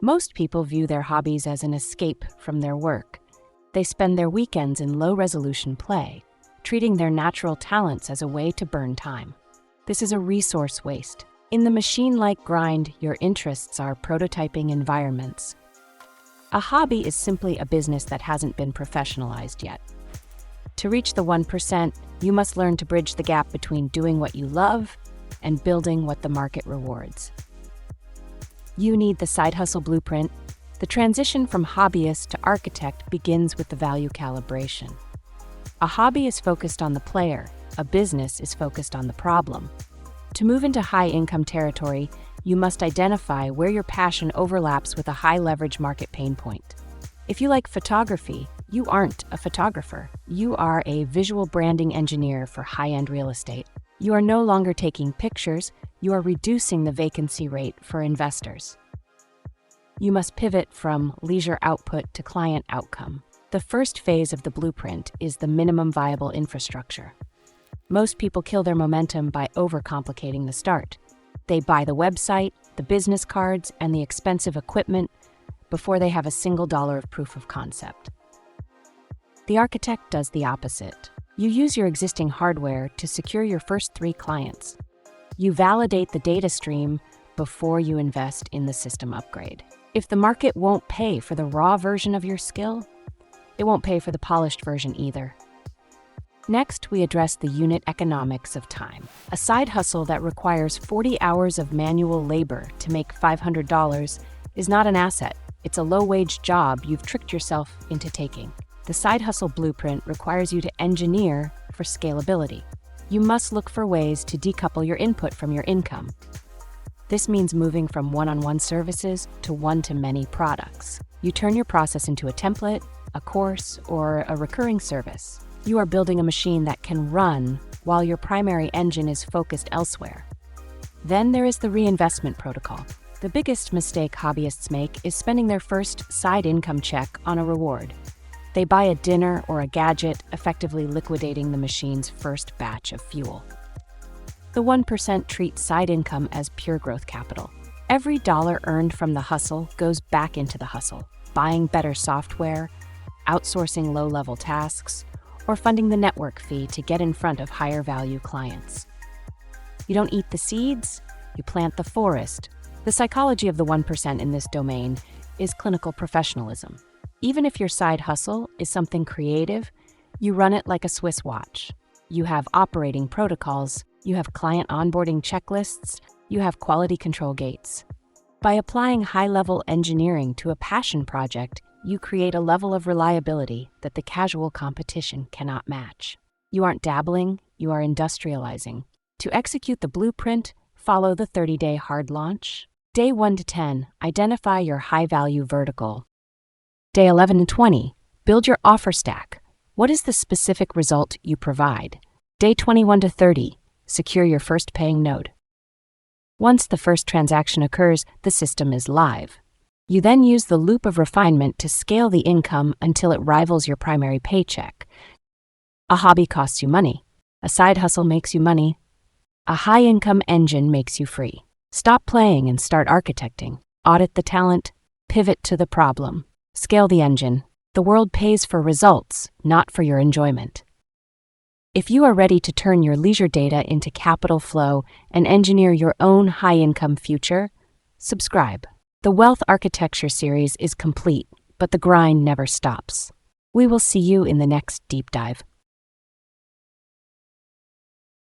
Most people view their hobbies as an escape from their work. They spend their weekends in low-resolution play, treating their natural talents as a way to burn time. This is a resource waste. In the machine-like grind, your interests are prototyping environments. A hobby is simply a business that hasn't been professionalized yet. To reach the 1%, you must learn to bridge the gap between doing what you love and building what the market rewards. You need the side hustle blueprint. The transition from hobbyist to architect begins with the value calibration. A hobby is focused on the player, a business is focused on the problem. To move into high-income territory, you must identify where your passion overlaps with a high-leverage market pain point. If you like photography, you aren't a photographer. You are a visual branding engineer for high-end real estate. You are no longer taking pictures, you are reducing the vacancy rate for investors. You must pivot from leisure output to client outcome. The first phase of the blueprint is the minimum viable infrastructure. Most people kill their momentum by overcomplicating the start. They buy the website, the business cards, and the expensive equipment before they have a single dollar of proof of concept. The architect does the opposite. You use your existing hardware to secure your first 3 clients. You validate the data stream before you invest in the system upgrade. If the market won't pay for the raw version of your skill, it won't pay for the polished version either. Next, we address the unit economics of time. A side hustle that requires 40 hours of manual labor to make $500 is not an asset. It's a low-wage job you've tricked yourself into taking. The side hustle blueprint requires you to engineer for scalability. You must look for ways to decouple your input from your income. This means moving from one-on-one services to one-to-many products. You turn your process into a template, a course, or a recurring service. You are building a machine that can run while your primary engine is focused elsewhere. Then there is the reinvestment protocol. The biggest mistake hobbyists make is spending their first side income check on a reward. They buy a dinner or a gadget, effectively liquidating the machine's first batch of fuel. The 1% treats side income as pure growth capital. Every dollar earned from the hustle goes back into the hustle, buying better software, outsourcing low-level tasks, or funding the network fee to get in front of higher-value clients. You don't eat the seeds, you plant the forest. The psychology of the 1% in this domain is clinical professionalism. Even if your side hustle is something creative, you run it like a Swiss watch. You have operating protocols, you have client onboarding checklists, you have quality control gates. By applying high-level engineering to a passion project, you create a level of reliability that the casual competition cannot match. You aren't dabbling, you are industrializing. To execute the blueprint, follow the 30-day hard launch. Day 1 to 10, identify your high-value vertical. Day 11 and 20, build your offer stack. What is the specific result you provide? Day 21 to 30, secure your first paying node. Once the first transaction occurs, the system is live. You then use the loop of refinement to scale the income until it rivals your primary paycheck. A hobby costs you money. A side hustle makes you money. A high-income engine makes you free. Stop playing and start architecting. Audit the talent, pivot to the problem. Scale the engine. The world pays for results, not for your enjoyment. If you are ready to turn your leisure data into capital flow and engineer your own high-income future, subscribe. The Wealth Architecture series is complete, but the grind never stops. We will see you in the next deep dive.